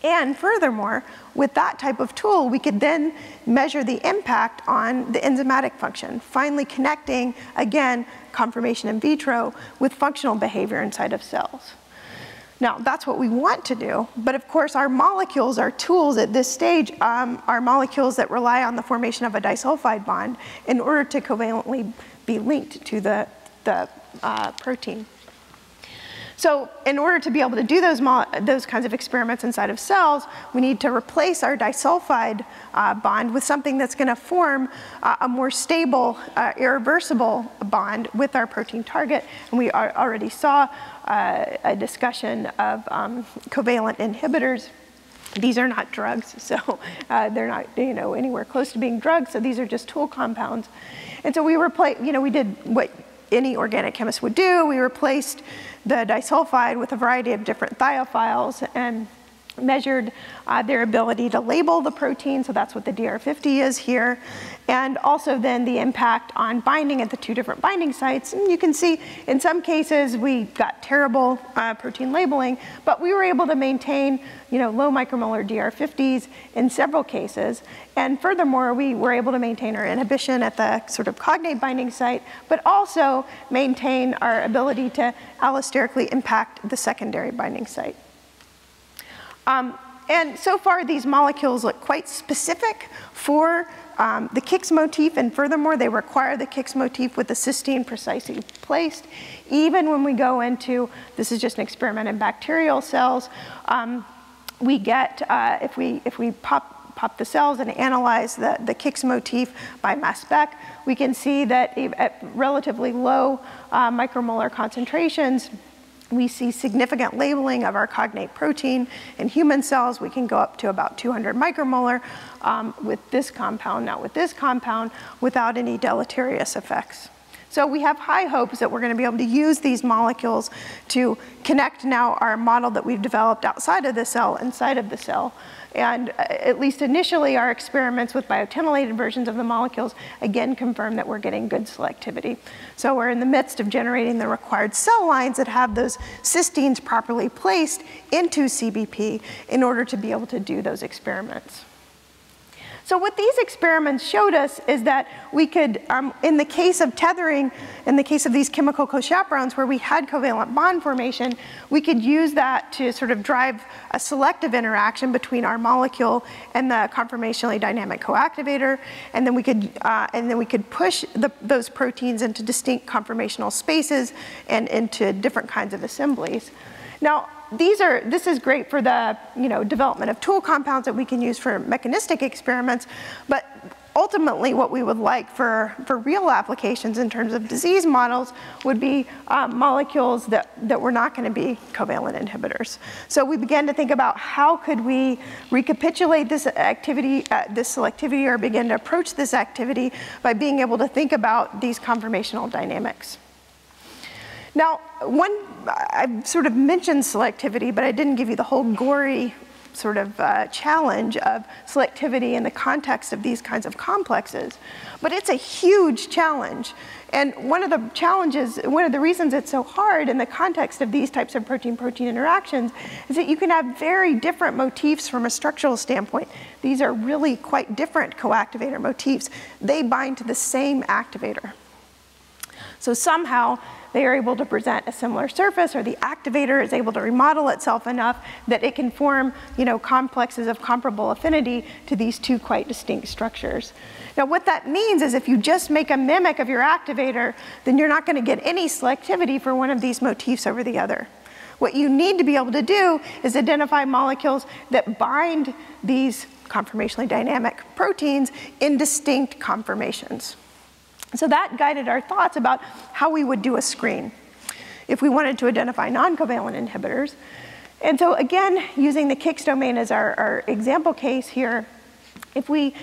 And furthermore, with that type of tool, we could then measure the impact on the enzymatic function, finally connecting, again, conformation in vitro with functional behavior inside of cells. Now, that's what we want to do, but of course our molecules, our tools at this stage, are molecules that rely on the formation of a disulfide bond in order to covalently be linked to the protein. So in order to be able to do those kinds of experiments inside of cells, we need to replace our disulfide bond with something that's going to form a more stable, irreversible bond with our protein target. And we already saw a discussion of covalent inhibitors. These are not drugs, so they're not anywhere close to being drugs. So these are just tool compounds. And so we we did what any organic chemist would do. We replaced the disulfide with a variety of different thiophiles and measured their ability to label the protein, so that's what the DR50 is here, and also then the impact on binding at the two different binding sites. And you can see in some cases we got terrible protein labeling, but we were able to maintain low micromolar DR50s in several cases. And furthermore, we were able to maintain our inhibition at the sort of cognate binding site, but also maintain our ability to allosterically impact the secondary binding site. And so far, these molecules look quite specific for the Kix motif, and furthermore, they require the Kix motif with the cysteine precisely placed. Even when we go into, this is just an experiment in bacterial cells, we get, if we pop the cells and analyze the Kix motif by mass spec, we can see that at relatively low micromolar concentrations, we see significant labeling of our cognate protein. In human cells, we can go up to about 200 micromolar with this compound, not with this compound, without any deleterious effects. So we have high hopes that we're going to be able to use these molecules to connect now our model that we've developed outside of the cell, inside of the cell. And at least initially, our experiments with biotinylated versions of the molecules again confirm that we're getting good selectivity. So we're in the midst of generating the required cell lines that have those cysteines properly placed into CBP in order to be able to do those experiments. So what these experiments showed us is that we could, in the case of tethering, in the case of these chemical cochaperones where we had covalent bond formation, we could use that to sort of drive a selective interaction between our molecule and the conformationally dynamic coactivator, and then we could push those proteins into distinct conformational spaces and into different kinds of assemblies. Now, this is great for the development of tool compounds that we can use for mechanistic experiments, but ultimately what we would like for real applications in terms of disease models would be molecules that were not going to be covalent inhibitors. So we began to think about how could we recapitulate this activity, this selectivity, or begin to approach this activity by being able to think about these conformational dynamics. Now, I sort of mentioned selectivity, but I didn't give you the whole gory sort of challenge of selectivity in the context of these kinds of complexes. But it's a huge challenge. And one of the challenges, one of the reasons it's so hard in the context of these types of protein-protein interactions is that you can have very different motifs from a structural standpoint. These are really quite different coactivator motifs. They bind to the same activator. So somehow they are able to present a similar surface, or the activator is able to remodel itself enough that it can form, complexes of comparable affinity to these two quite distinct structures. Now what that means is if you just make a mimic of your activator, then you're not going to get any selectivity for one of these motifs over the other. What you need to be able to do is identify molecules that bind these conformationally dynamic proteins in distinct conformations. So that guided our thoughts about how we would do a screen if we wanted to identify non-covalent inhibitors. And so again, using the KICS domain as our example case here, if we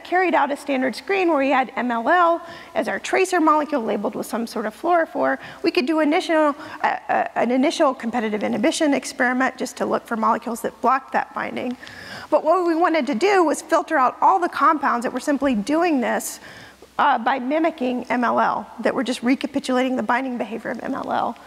carried out a standard screen where we had MLL as our tracer molecule labeled with some sort of fluorophore, we could do an initial competitive inhibition experiment just to look for molecules that blocked that binding. But what we wanted to do was filter out all the compounds that were simply doing this by mimicking MLL, that were just recapitulating the binding behavior of MLL.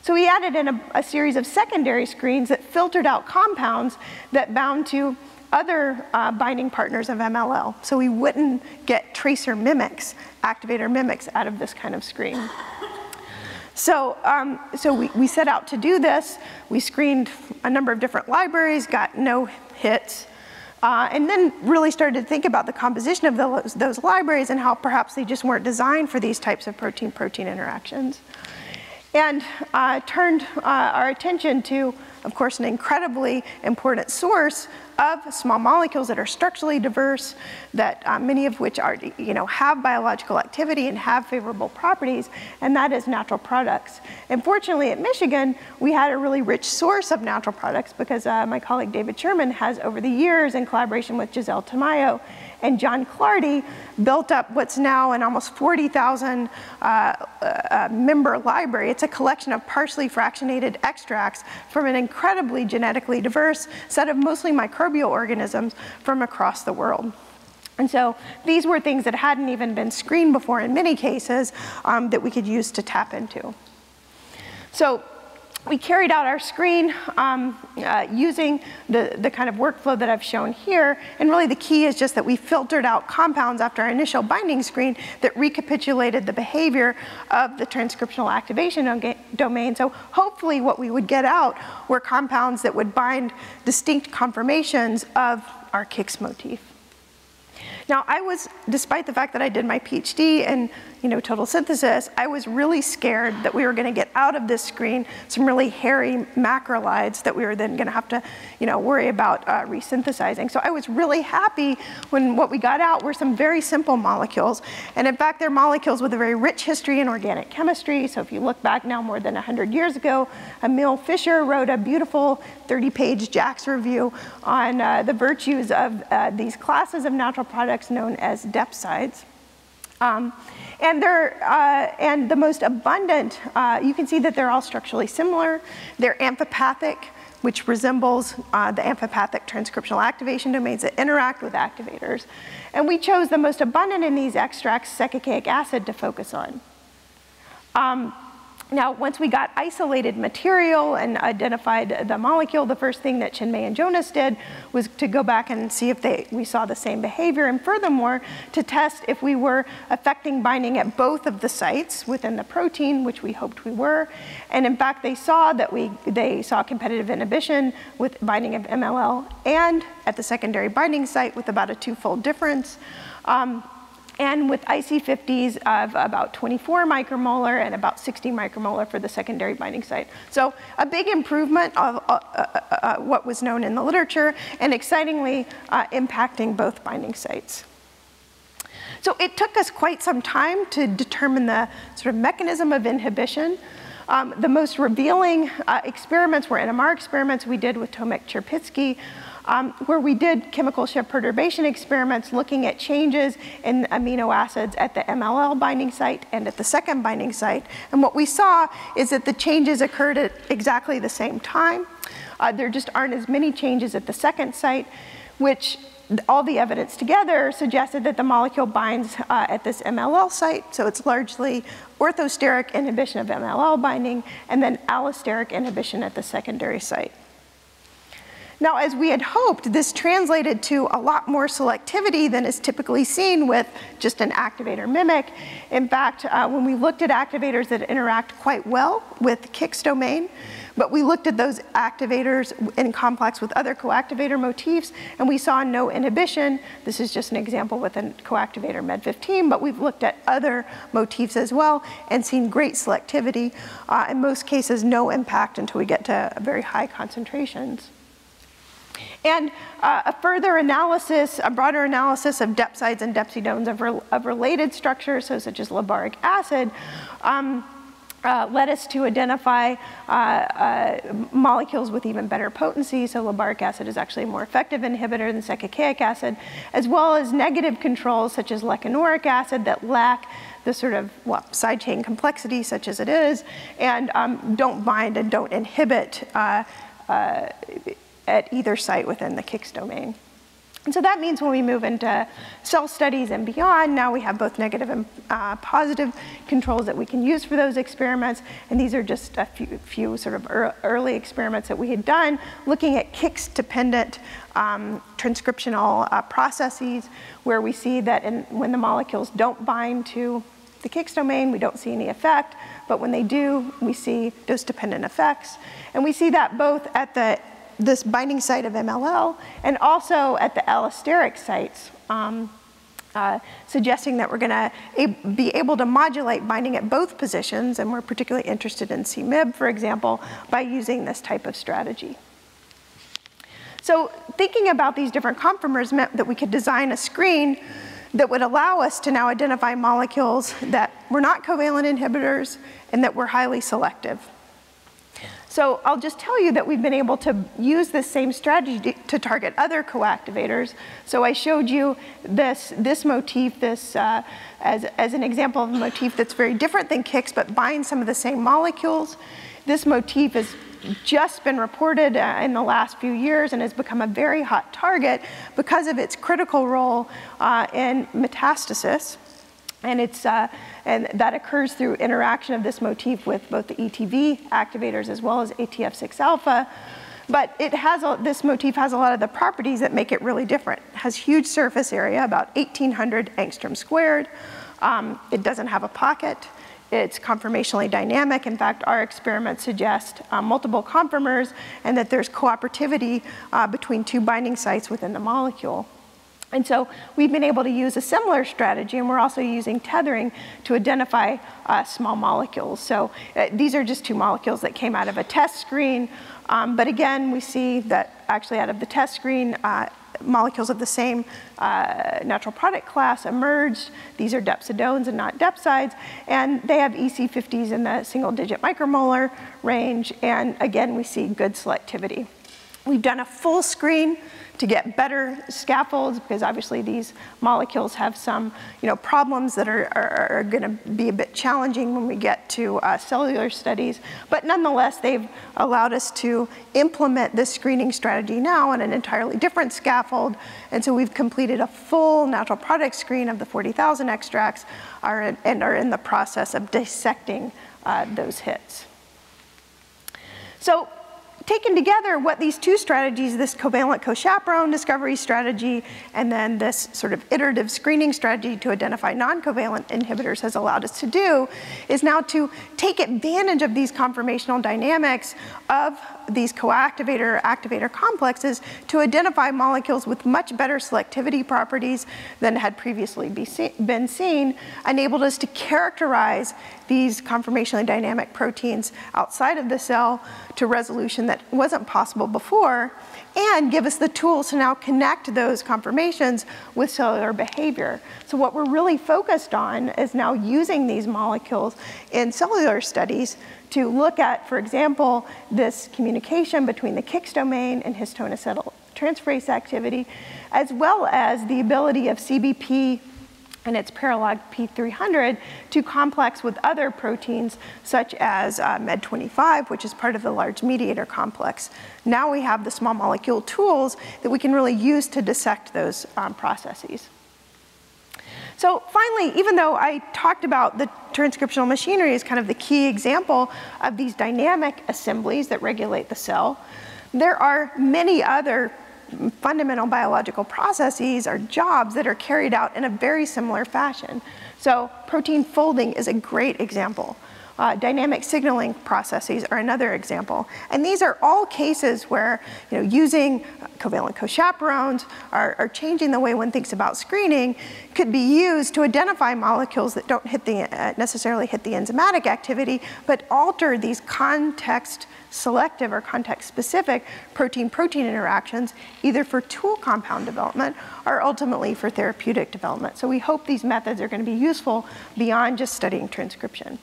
So we added in a series of secondary screens that filtered out compounds that bound to other binding partners of MLL. So we wouldn't get tracer mimics, activator mimics out of this kind of screen. So we set out to do this. We screened a number of different libraries, got no hits. And then really started to think about the composition of those libraries and how perhaps they just weren't designed for these types of protein-protein interactions. And turned our attention to, of course, an incredibly important source of small molecules that are structurally diverse, that many of which are, have biological activity and have favorable properties, and that is natural products. And fortunately at Michigan, we had a really rich source of natural products because my colleague David Sherman has, over the years, in collaboration with Giselle Tamayo and John Clardy, built up what's now an almost 40,000 member library. It's a collection of partially fractionated extracts from an incredibly genetically diverse set of mostly microbial organisms from across the world. And so these were things that hadn't even been screened before in many cases that we could use to tap into. So we carried out our screen using the kind of workflow that I've shown here. And really the key is just that we filtered out compounds after our initial binding screen that recapitulated the behavior of the transcriptional activation domain. So hopefully what we would get out were compounds that would bind distinct conformations of our KICS motif. Now, despite the fact that I did my PhD in total synthesis, I was really scared that we were going to get out of this screen some really hairy macrolides that we were then going to have to worry about resynthesizing. So I was really happy when what we got out were some very simple molecules. And in fact, they're molecules with a very rich history in organic chemistry. So if you look back now more than 100 years ago, Emil Fischer wrote a beautiful 30-page JACS review on the virtues of these classes of natural products known as depsides. And the most abundant, you can see that they're all structurally similar. They're amphipathic, which resembles the amphipathic transcriptional activation domains that interact with activators. And we chose the most abundant in these extracts, secacic acid, to focus on. Now, once we got isolated material and identified the molecule, the first thing that Chinmay and Jonas did was to go back and see if we saw the same behavior, and furthermore, to test if we were affecting binding at both of the sites within the protein, which we hoped we were. And in fact, they saw competitive inhibition with binding of MLL and at the secondary binding site with about a twofold difference. And with IC50s of about 24 micromolar and about 60 micromolar for the secondary binding site. So a big improvement of what was known in the literature, and excitingly impacting both binding sites. So it took us quite some time to determine the sort of mechanism of inhibition. The most revealing experiments were NMR experiments we did with Tomek Cherpitsky, where we did chemical shift perturbation experiments looking at changes in amino acids at the MLL binding site and at the second binding site. And what we saw is that the changes occurred at exactly the same time. There just aren't as many changes at the second site, which all the evidence together suggested that the molecule binds at this MLL site, so it's largely orthosteric inhibition of MLL binding, and then allosteric inhibition at the secondary site. Now, as we had hoped, this translated to a lot more selectivity than is typically seen with just an activator mimic. In fact, when we looked at activators that interact quite well with KIX domain, but we looked at those activators in complex with other coactivator motifs, and we saw no inhibition. This is just an example with a coactivator MED15, but we've looked at other motifs as well and seen great selectivity. In most cases, no impact until we get to very high concentrations. And a further analysis, a broader analysis of depsides and depsidones of related structures, so such as labaric acid, led us to identify molecules with even better potency. So labaric acid is actually a more effective inhibitor than secacaic acid, as well as negative controls such as lecanoric acid that lack the sort of side chain complexity such as it is, and don't bind and don't inhibit at either site within the KIX domain. And so that means when we move into cell studies and beyond, now we have both negative and positive controls that we can use for those experiments. And these are just a few sort of early experiments that we had done looking at KIX-dependent transcriptional processes, where we see that when the molecules don't bind to the KIX domain, we don't see any effect. But when they do, we see dose-dependent effects. And we see that both at this binding site of MLL and also at the allosteric sites, suggesting that we're going to be able to modulate binding at both positions, and we're particularly interested in CMIB, for example, by using this type of strategy. So thinking about these different conformers meant that we could design a screen that would allow us to now identify molecules that were not covalent inhibitors and that were highly selective. So I'll just tell you that we've been able to use this same strategy to target other coactivators. So I showed you this motif, as an example of a motif that's very different than KIX, but binds some of the same molecules. This motif has just been reported in the last few years and has become a very hot target because of its critical role in metastasis. And that occurs through interaction of this motif with both the ETV activators as well as ATF6 alpha. But this motif has a lot of the properties that make it really different. It has huge surface area, about 1,800 angstrom squared. It doesn't have a pocket. It's conformationally dynamic. In fact, our experiments suggest multiple conformers and that there's cooperativity between two binding sites within the molecule. And so we've been able to use a similar strategy, and we're also using tethering to identify small molecules. So these are just two molecules that came out of a test screen. But again, we see that actually out of the test screen, molecules of the same natural product class emerged. These are depsidones and not depsides. And they have EC50s in the single-digit micromolar range. And again, we see good selectivity. We've done a full screen to get better scaffolds, because obviously these molecules have some problems that are going to be a bit challenging when we get to cellular studies. But nonetheless, they've allowed us to implement this screening strategy now on an entirely different scaffold. And so we've completed a full natural product screen of the 40,000 extracts and are in the process of dissecting those hits. So, taken together, what these two strategies, this covalent co-chaperone discovery strategy and then this sort of iterative screening strategy to identify non-covalent inhibitors has allowed us to do is now to take advantage of these conformational dynamics of these coactivator-activator complexes to identify molecules with much better selectivity properties than had previously been seen, enabled us to characterize these conformationally dynamic proteins outside of the cell to resolution that wasn't possible before, and give us the tools to now connect those conformations with cellular behavior. So what we're really focused on is now using these molecules in cellular studies to look at, for example, this communication between the KIX domain and histone acetyltransferase activity, as well as the ability of CBP and its paralog P300 to complex with other proteins such as MED25, which is part of the large mediator complex. Now we have the small molecule tools that we can really use to dissect those processes. So finally, even though I talked about the transcriptional machinery as kind of the key example of these dynamic assemblies that regulate the cell, there are many other fundamental biological processes or jobs that are carried out in a very similar fashion. So protein folding is a great example. Dynamic signaling processes are another example. And these are all cases where using covalent co-chaperones or changing the way one thinks about screening could be used to identify molecules that don't necessarily hit the enzymatic activity, but alter these context-selective or context-specific protein-protein interactions, either for tool compound development or ultimately for therapeutic development. So we hope these methods are going to be useful beyond just studying transcription.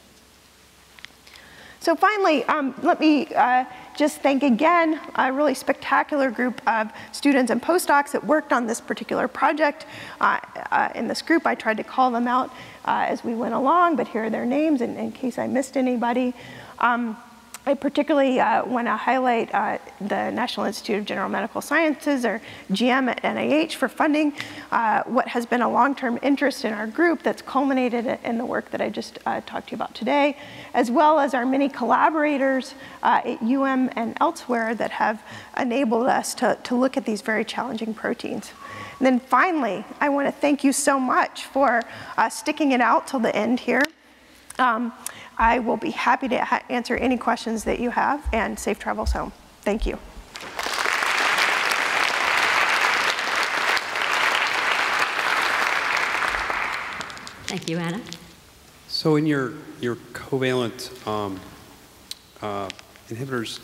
So finally, let me just thank again a really spectacular group of students and postdocs that worked on this particular project. In this group, I tried to call them out as we went along, but here are their names in case I missed anybody. I particularly want to highlight the National Institute of General Medical Sciences, or GM at NIH, for funding what has been a long-term interest in our group that's culminated in the work that I just talked to you about today, as well as our many collaborators at UM and elsewhere that have enabled us to look at these very challenging proteins. And then finally, I want to thank you so much for sticking it out till the end here. I will be happy to answer any questions that you have, and safe travels home. Thank you. Thank you, Anna. So in your covalent inhibitors,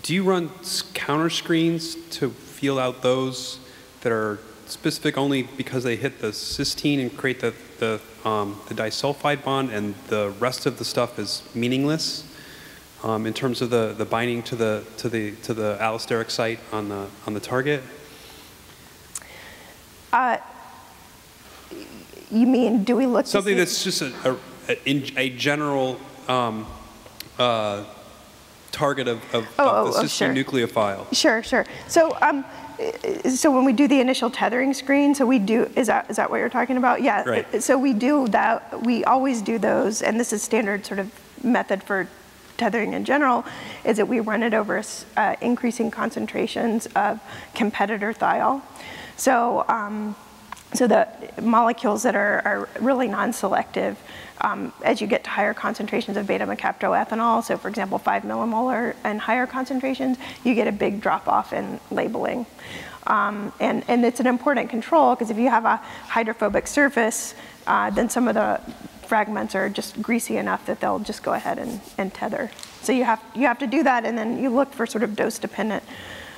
do you run counter screens to feel out those that are specific only because they hit the cysteine and create the disulfide bond, and the rest of the stuff is meaningless in terms of the binding to the allosteric site on the target? You mean, do we look something that's just a general target of the cysteine nucleophile? Sure, sure. So when we do the initial tethering screen, so we do, is that what you're talking about? Yeah. Right. So we do that. We always do those, and this is standard sort of method for tethering in general, is that we run it over increasing concentrations of competitor thiol. So the molecules that are really non-selective, as you get to higher concentrations of beta-mercaptoethanol, so for example 5 millimolar and higher concentrations, you get a big drop-off in labeling. And it's an important control, because if you have a hydrophobic surface, then some of the fragments are just greasy enough that they'll just go ahead and tether. So you have to do that, and then you look for sort of dose-dependent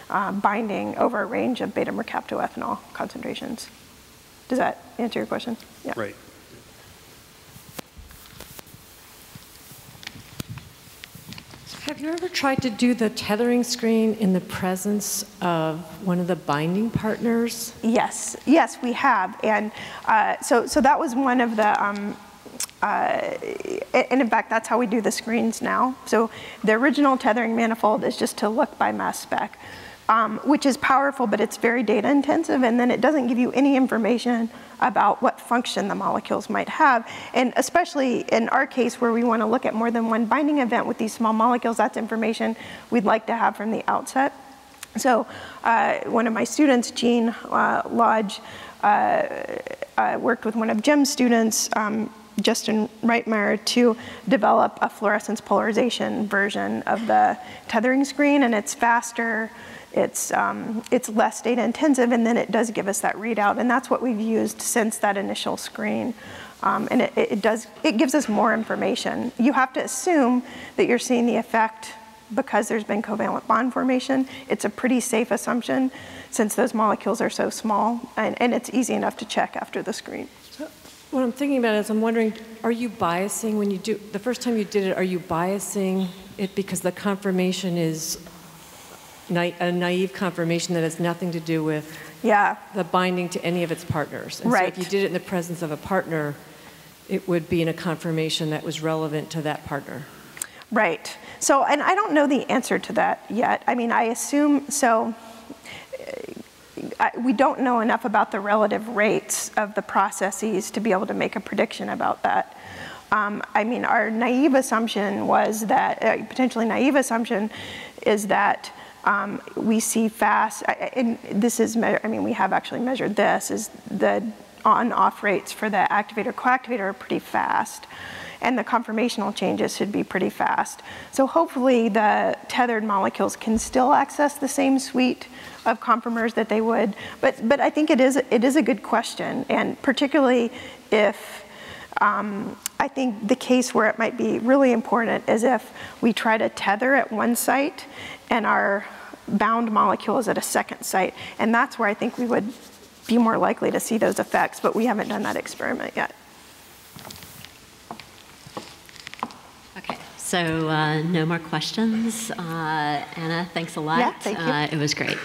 binding over a range of beta-mercaptoethanol concentrations. Does that answer your question? Yeah. Right. Have you ever tried to do the tethering screen in the presence of one of the binding partners? Yes, we have. And so that was one of the, and in fact, that's how we do the screens now. So the original tethering manifold is just to look by mass spec, which is powerful, but it's very data intensive, and then it doesn't give you any information about what function the molecules might have. And especially in our case, where we want to look at more than one binding event with these small molecules, that's information we'd like to have from the outset. So one of my students, Jean Lodge, worked with one of Jim's students, Justin Reitmeyer, to develop a fluorescence polarization version of the tethering screen, and it's faster, it's less data intensive, and then it does give us that readout, and that's what we've used since that initial screen. And it gives us more information. You have to assume that you're seeing the effect because there's been covalent bond formation. It's a pretty safe assumption since those molecules are so small, and it's easy enough to check after the screen. So what I'm thinking about is I'm wondering, are you biasing when you do, the first time you did it, are you biasing it because the conformation is a naive conformation that has nothing to do with the binding to any of its partners. And so if you did it in the presence of a partner, it would be in a conformation that was relevant to that partner. Right. So, and I don't know the answer to that yet. I mean, I assume, so we don't know enough about the relative rates of the processes to be able to make a prediction about that. I mean, our naive assumption was that, potentially naive assumption is that we see fast, and this is, I mean, we have actually measured this, is the on-off rates for the activator-coactivator are pretty fast, and the conformational changes should be pretty fast. So hopefully the tethered molecules can still access the same suite of conformers that they would, but I think it is a good question, and particularly if, I think the case where it might be really important is if we try to tether at one site and our bound molecule is at a second site, and that's where I think we would be more likely to see those effects, but we haven't done that experiment yet. Okay, so no more questions. Anna, thanks a lot. Yeah, thank you. It was great.